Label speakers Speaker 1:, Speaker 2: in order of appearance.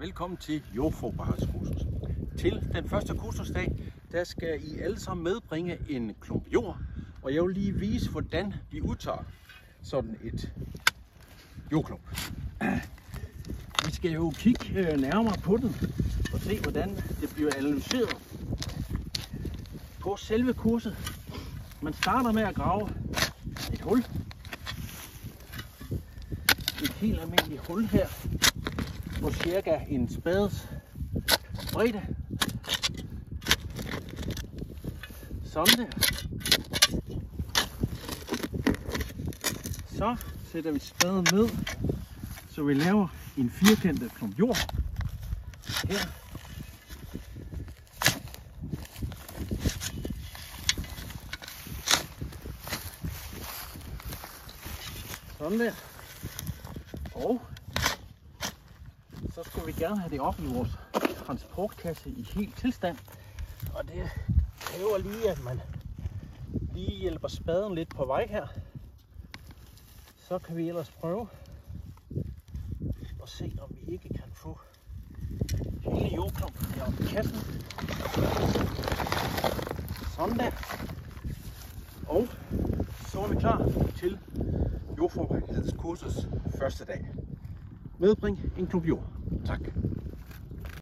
Speaker 1: Velkommen til jordforberedelseskursus. Til den første kursusdag, der skal I alle sammen medbringe en klump jord, og jeg vil lige vise, hvordan vi udtager sådan et jordklump. Vi skal jo kigge nærmere på den og se, hvordan det bliver analyseret på selve kurset. Man starter med at grave et hul. Et helt almindeligt hul her på cirka en spades bredde. Sådan der. Så sætter vi spaden ned, så vi laver en firkantet klump jord her. Sådan der. Og så skal vi gerne have det op i vores transportkasse i helt tilstand. Og det kræver lige, at man lige hjælper spaden lidt på vej her. Så kan vi ellers prøve at se, om vi ikke kan få hele jordklumpen heroppe i kassen. Sådan der. Og så er vi klar til jordforberedelseskursets første dag. Medbring en klump jord. Tak.